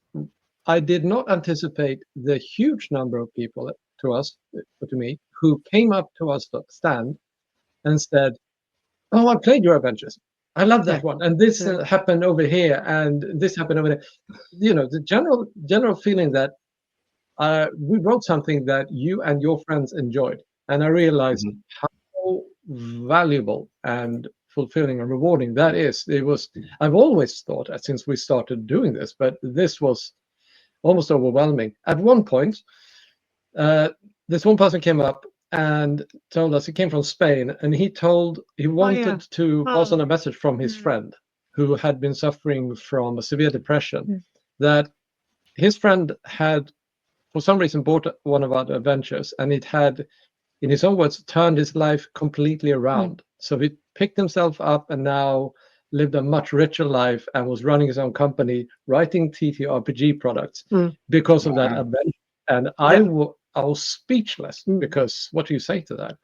I did not anticipate the huge number of people to me, who came up to us stand and said, "Oh, I played your adventures. I love that one, and this happened over here, and this happened over there." You know, the general feeling that we wrote something that you and your friends enjoyed, and I realized how valuable and fulfilling and rewarding that is. It was. I've always thought since we started doing this, but this was almost overwhelming. At one point, this one person came up and told us, he came from Spain, and he wanted to pass on a message from his friend who had been suffering from a severe depression, that his friend had, for some reason, bought one of our adventures, and it had, in his own words, turned his life completely around. So he picked himself up and now lived a much richer life and was running his own company, writing TTRPG products because of that adventure. And I was speechless, because what do you say to that?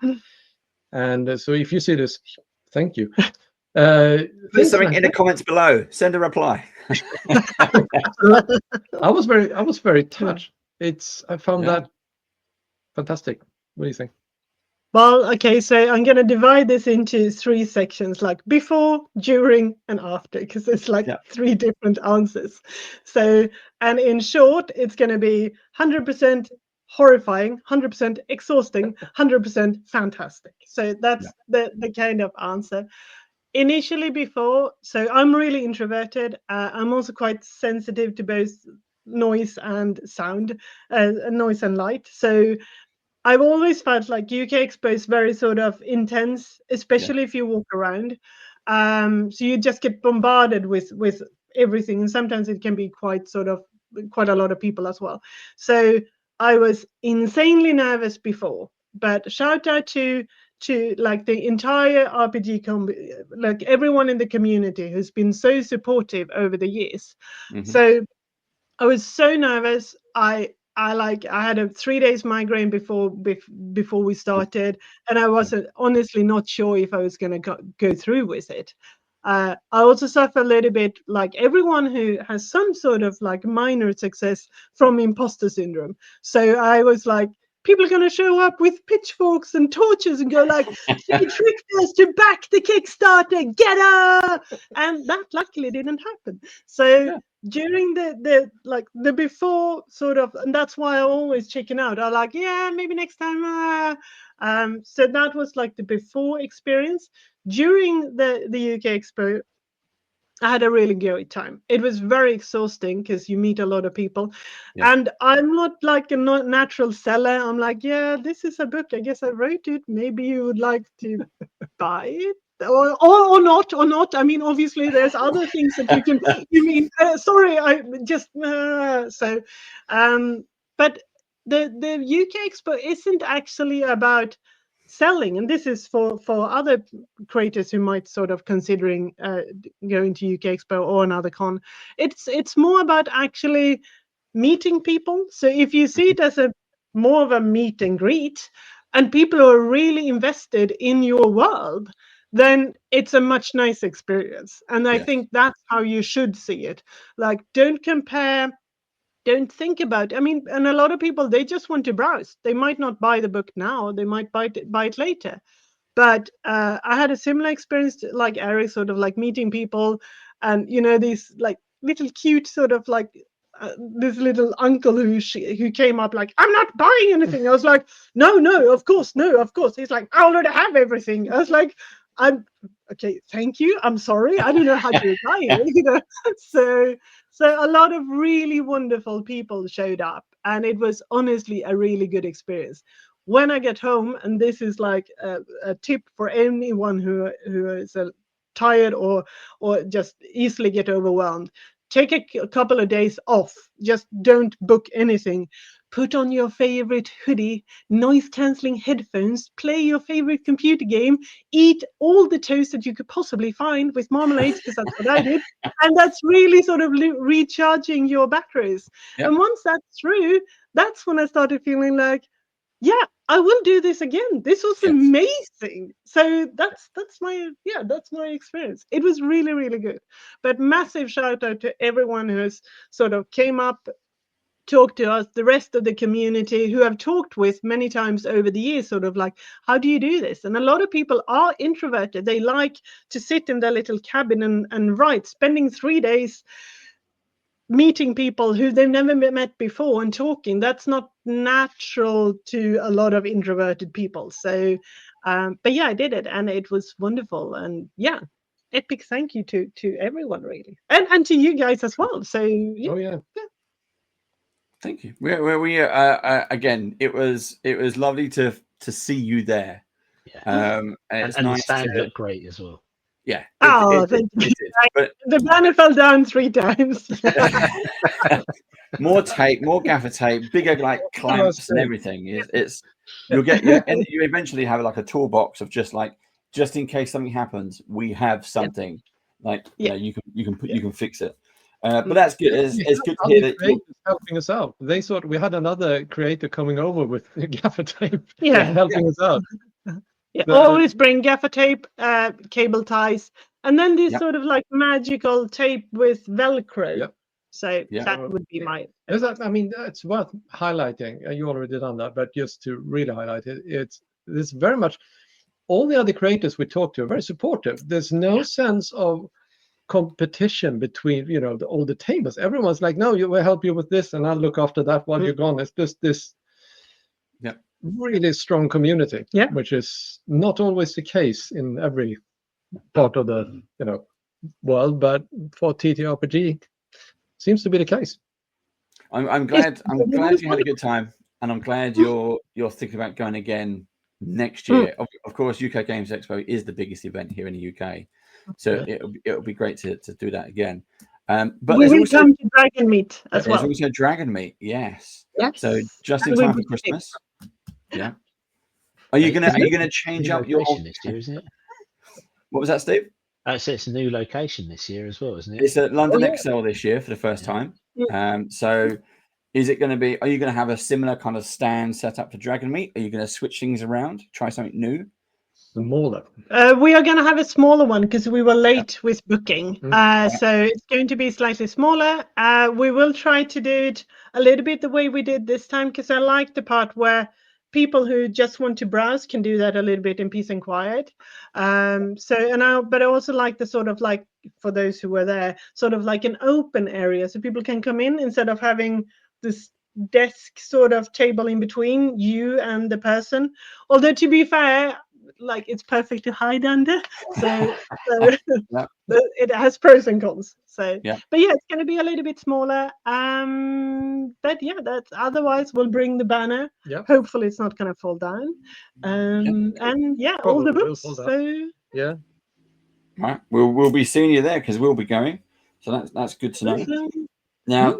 And so if you see this, thank you. Put something in the comments below. Send a reply. I was very touched. I found that fantastic. What do you think? Well, okay, so I'm going to divide this into 3 sections, like before, during, and after, because it's like 3 different answers. So, and in short, it's going to be 100% horrifying, 100% exhausting, 100% fantastic. So that's the kind of answer. Initially before, so I'm really introverted. I'm also quite sensitive to both noise and sound, noise and light. So I've always felt like UK Expo is very sort of intense, especially if you walk around. So you just get bombarded with everything, and sometimes it can be quite a lot of people as well. So I was insanely nervous before, but shout out to like the entire RPG like everyone in the community who's been so supportive over the years. So I was so nervous. I had a 3 days migraine before we started, and I wasn't honestly not sure if I was going to go through with it. I also suffer a little bit, like everyone who has some sort of like minor success, from imposter syndrome. So I was like, people are going to show up with pitchforks and torches and go like, "She tricked us to back the Kickstarter, get her!" And that luckily didn't happen. So during the before sort of, and that's why I always chicken out. I like, maybe next time. So that was like the before experience. During the UK Expo, I had a really great time. It was very exhausting because you meet a lot of people, and I'm not like a natural seller. I'm like, this is a book. I guess I wrote it. Maybe you would like to buy it. Or not. I mean, obviously, there's other things that you can. You mean? Sorry, I just so. But the UK Expo isn't actually about selling, and this is for other creators who might sort of considering going to UK Expo or another con. It's more about actually meeting people. So if you see it as more of a meet and greet, and people are really invested in your world, then it's a much nicer experience. And I think that's how you should see it. Like, don't compare, don't think about it. I mean, and a lot of people, they just want to browse. They might not buy the book now, they might buy it later. But I had a similar experience like Eric, sort of like meeting people, and these like little cute sort of like this little uncle who came up like, "I'm not buying anything." I was like, no, of course. He's like, "I already have everything." I was like, "I'm okay, thank you. I'm sorry, I don't know how to reply." So a lot of really wonderful people showed up, and it was honestly a really good experience. When I get home, and this is like a tip for anyone who is tired or just easily get overwhelmed, take a couple of days off. Just don't book anything. Put on your favorite hoodie, noise cancelling headphones, play your favorite computer game, eat all the toast that you could possibly find with marmalade, because that's what I did. And that's really sort of recharging your batteries. And once that's through, that's when I started feeling like, I will do this again. This was amazing. So that's my experience. It was really, really good. But massive shout out to everyone who has sort of came up talked to us, the rest of the community who I've talked with many times over the years, sort of like, how do you do this? And a lot of people are introverted. They like to sit in their little cabin and write, spending 3 days meeting people who they've never met before and talking. That's not natural to a lot of introverted people. So, but yeah, I did it and it was wonderful. And yeah, epic thank you to everyone really, and to you guys as well. So yeah. Oh yeah. Thank you. We again, it was lovely to see you there. Yeah. And it's and the nice stand to, looked great as well. yeah. Thank you. But The banner fell down 3 times. more tape, more gaffer tape, bigger like clamps and everything. It's you'll get and you eventually have like a toolbox of just in case something happens, we have something like you can fix it. But that's good. It's good to hear that you're helping us out. We had another creator coming over with gaffer tape, Yeah. helping us out. Yeah, always bring gaffer tape, cable ties, and then this sort of like magical tape with Velcro. Yep. So that would be my. I mean, that's worth highlighting. You already done that, but just to really highlight it, it's very much all the other creators we talked to are very supportive. There's no sense of competition between all the tables. Everyone's like, no, we'll help you with this, and I'll look after that while you're gone. It's just this. Really strong community, which is not always the case in every part of the world, but for TTRPG seems to be the case. I'm glad you had a good time, and I'm glad you're thinking about going again next year. Of course, UK Games Expo is the biggest event here in the UK, so it'll be great to do that again. But we will come to Dragon Meet as well. There's also Dragon Meet, yes. Yes. So just in time for Christmas. Yeah. Are you gonna change up your this year, isn't it? What was that, Steve? So it's a new location this year as well, isn't it? It's at London Excel this year for the first time. So is it going to be? Are you going to have a similar kind of stand set up to Dragon Meet? Are you going to switch things around, try something new? Smaller. We are going to have a smaller one because we were late with booking. So it's going to be slightly smaller. We will try to do it a little bit the way we did this time because I like the part where people who just want to browse can do that a little bit in peace and quiet. But I also like the sort of like, for those who were there, sort of like an open area so people can come in instead of having this desk sort of table in between you and the person. Although to be fair, like it's perfect to hide under. So it has pros and cons. So but yeah, it's going to be a little bit smaller. But yeah, that's otherwise we'll bring the banner. Hopefully it's not going to fall down. And yeah, all the books. So yeah. Right, we'll be seeing you there because we'll be going. So that's good to know. Now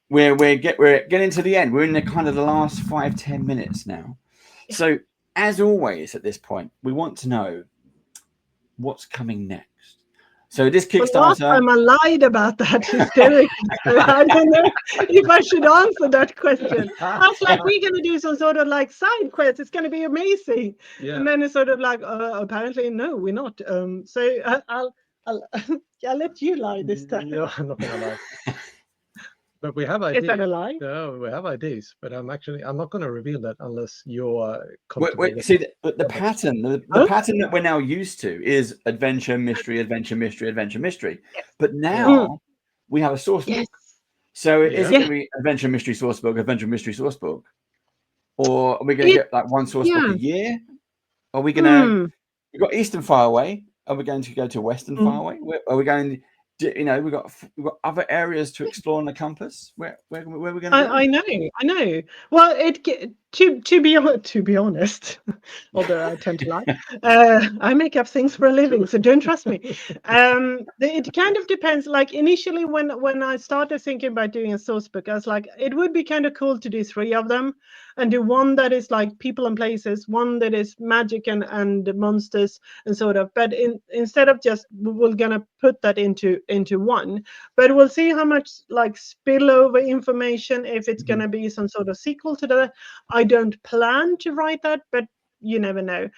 we're getting to the end. We're in the kind of the last 5-10 minutes now. So as always at this point, we want to know what's coming next. So this Kickstarter. Last time I lied about that hysterically. I don't know if I should answer that question. I was like, we're going to do some sort of like side quest. It's going to be amazing. Yeah. And then it's sort of like, apparently, no, we're not. So I'll let you lie this time. No, I'm not going to lie. But we have ideas. Is that a lie? No, we have ideas, but I'm not going to reveal that unless you're. See, the pattern, the pattern that we're now used to is adventure, mystery, adventure, mystery, adventure, mystery. Yes. But now we have a source book. So is it going to be adventure, mystery, source book, adventure, mystery, source book, or are we going to get like one source book a year? Are we going to? We've got Eastern Farraway. Are we going to go to Western Farraway? Are we going? We've got other areas to explore on the compass. Where are we going to go? I know. Well, to be honest, although I tend to lie, I make up things for a living, so don't trust me. It kind of depends. Like initially, when I started thinking about doing a source book, I was like, it would be kind of cool to do 3 of them, and do one that is like people and places, one that is magic and monsters and sort of. But instead of just we're gonna put that into one, but we'll see how much like spillover information, if it's gonna be some sort of sequel to that. I don't plan to write that, but you never know.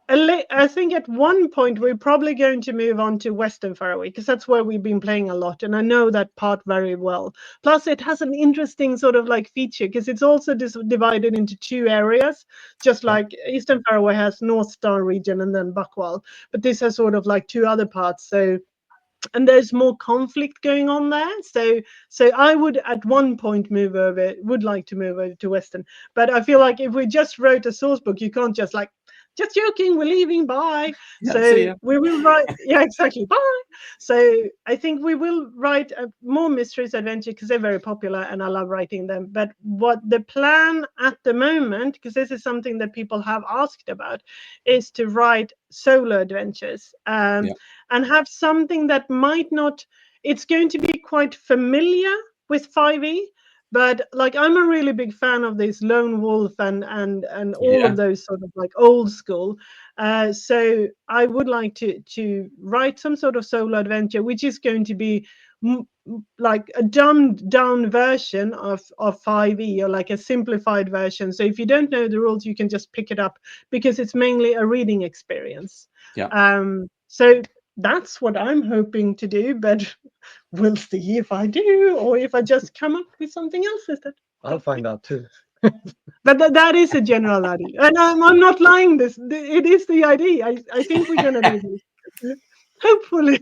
I think at one point we're probably going to move on to Western Farraway because that's where we've been playing a lot, and I know that part very well. Plus, it has an interesting sort of like feature because it's also divided into 2 areas, just like Eastern Farraway has North Star region and then Buckwall, but this has sort of like 2 other parts. So, and there's more conflict going on there. So I would at one point would like to move over to Western, but I feel like if we just wrote a source book, you can't just like, just joking, we're leaving, bye. Yeah, So we will write, yeah, exactly, bye. So I think we will write more mysteries adventure because they're very popular and I love writing them. But what the plan at the moment, because this is something that people have asked about, is to write solo adventures and have something that might not, it's going to be quite familiar with 5e. But like I'm a really big fan of this Lone Wolf and all of those sort of like old school. So I would like to write some sort of solo adventure, which is going to be like a dumbed down version of 5e, or like a simplified version. So if you don't know the rules, you can just pick it up because it's mainly a reading experience. So that's what I'm hoping to do, but we'll see if I do or if I just come up with something else instead. I'll find out too. But that is a general idea, and I'm not lying. It is the idea. I think we're gonna do this, hopefully.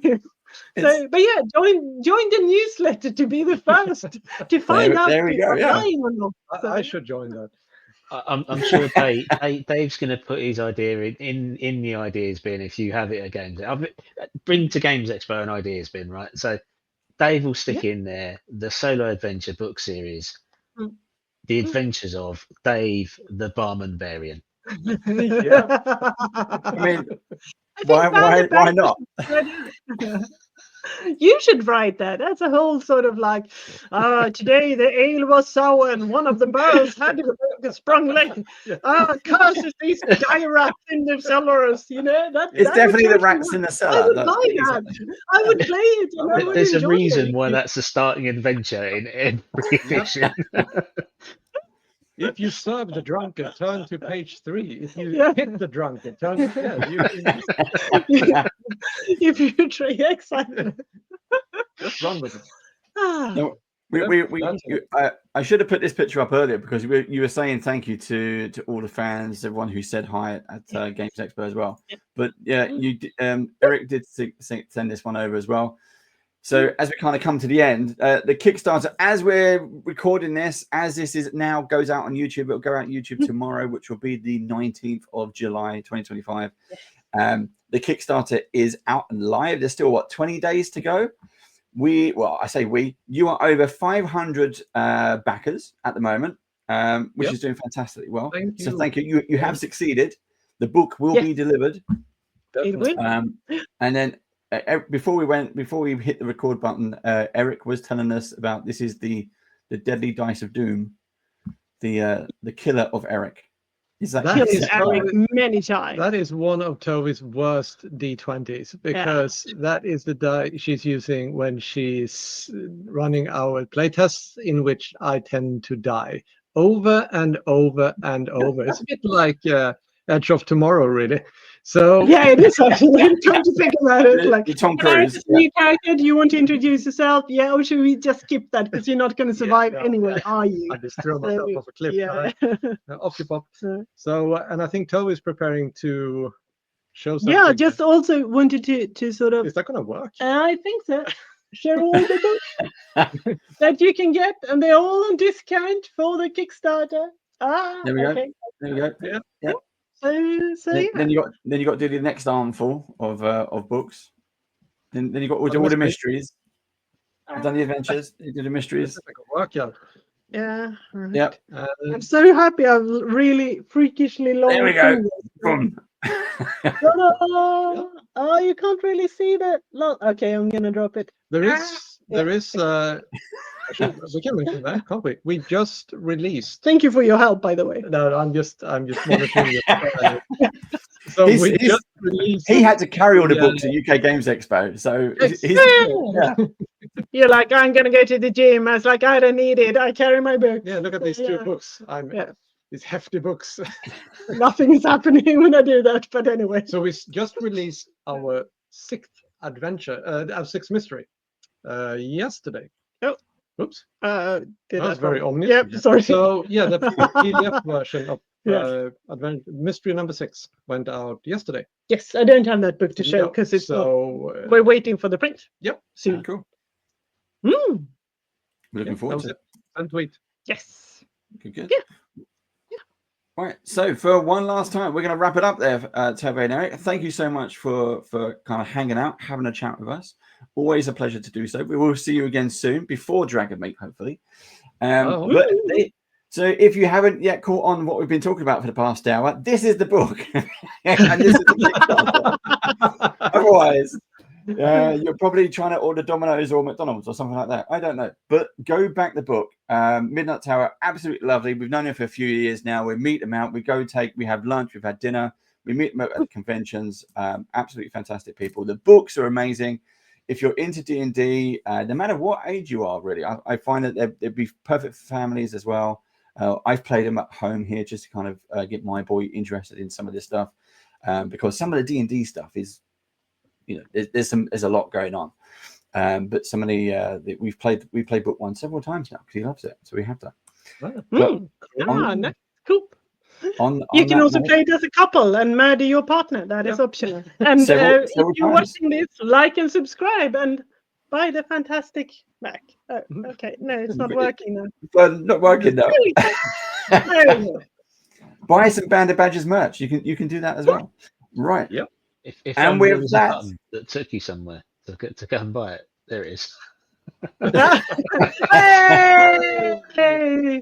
So, but yeah, join the newsletter to be the first to find out there we if go, I'm yeah. lying or not. So, I should join that. I'm sure Dave's going to put his idea in the ideas bin if you have it at Games. Bring to Games Expo an ideas bin, right? So Dave will stick in there the solo adventure book series, the adventures of Dave the Barman Variant. I mean, why not? You should write that. That's a whole sort of like, today the ale was sour and one of the barrels had a sprung leg. Curses these dire rats in the cellars. You know, It's definitely the rats in the cellar. I would buy that. I would play it. And I would There's a enjoy reason it. why that's the starting adventure in every edition. If you serve the drunkard, turn to page 3. If you hit the drunkard, turn to If you try, exactly. just run with it. No, I should have put this picture up earlier because you were saying thank you to all the fans, everyone who said hi at Games Expo as well. But yeah, Eric did send this one over as well. So as we kind of come to the end, the Kickstarter, as we're recording this, as this is now goes out on YouTube, it'll go out on YouTube tomorrow, which will be the 19th of July, 2025. The Kickstarter is out and live. There's still 20 days to go. You are over 500 backers at the moment, which is doing fantastically well. So thank you. You have succeeded. The book will be delivered. It will. And then before we hit the record button, Eric was telling us about this is the deadly dice of doom, the killer of Eric. Is that kills Eric many times? That is one of Toby's worst D20s because that is the die she's using when she's running our playtests, in which I tend to die over and over and over. It's a bit like Edge of Tomorrow, really. So yeah, it is actually. I'm trying to think about it. Like, Tom Cruise. New character, do you want to introduce yourself? Yeah, or should we just skip that because you're not going to survive anyway, are you? I just threw myself off a cliff. Yeah. Off you pop. So, and I think Toby is preparing to show something. Yeah, just also wanted to sort of. Is that going to work? I think so. Share all the books that you can get, and they're all on discount for the Kickstarter. There we go. There we go. Yeah. So then you got to do the next armful of books. Then you got all the mysteries. You've done the adventures. You did the mysteries. Work, yeah. Right. Yep. I'm so happy. I've really freakishly long. There we go. Oh, you can't really see that. Okay, I'm gonna drop it. There is. We can mention that, can't we? We just released. Thank you for your help, by the way. No, I'm just monitoring your. So just released. He had to carry all the books at UK Games Expo, so You're like, I'm gonna go to the gym. I was like, I don't need it. I carry my book. Yeah, look at these 2 books. these hefty books. Nothing is happening when I do that, but anyway. So we just released our 6th adventure, our 6th mystery, yesterday. Oh. Oops. Did That's that very wrong. ominous. Yep, sorry. So yeah, the PDF version of Yes. mystery number 6 went out yesterday. Yes, I don't have that book to show No, because it's not. so We're waiting for the print. Yep. Soon. Cool. Mm. We're looking that forward was to it. And tweet. Yes. it. Good. Yeah. Right. So for one last time, we're going to wrap it up there, Tove and Eric. Thank you so much for kind of hanging out, having a chat with us. Always a pleasure to do so. We will see you again soon before Dragon Meet, hopefully. So if you haven't yet caught on what we've been talking about for the past hour, this is the book. And this is the Otherwise, you're probably trying to order Domino's or McDonald's or something like that. I don't know. But go back the book. Midnight Tower, absolutely lovely. We've known him for a few years now. We meet them out. We have lunch. We've had dinner. We meet them at conventions. Absolutely fantastic people. The books are amazing. If you're into D&D, no matter what age you are, really, I find that they'd be perfect for families as well. I've played them at home here just to kind of get my boy interested in some of this stuff, because some of the D&D stuff is, there's a lot going on. But some of we played book 1 several times now because he loves it, so we have to. That's cool. You can also play it as a couple and murder your partner. That is optional. And if you're watching this, like and subscribe and buy the fantastic Mac. Oh, okay. No, it's not working now. Well, not working now. Buy some Band of Badgers merch. You can do that as well. Right. Yep. If and there with was that, a button that took you somewhere to go and buy it, there it is. Hey!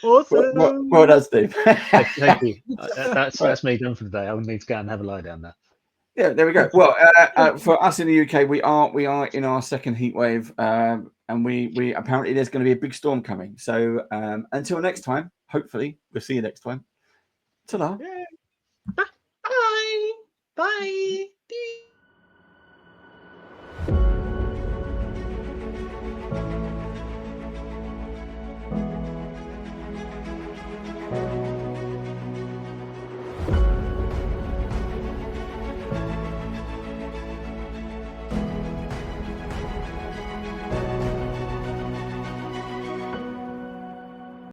Awesome. Well done, Steve. Thank you. That's me done for the day. I need to go and have a lie down now. Yeah, there we go. Well, for us in the UK, we are in our second heat wave, and we apparently there's going to be a big storm coming. So until next time, hopefully we'll see you next time. Ta-da. Bye. Bye.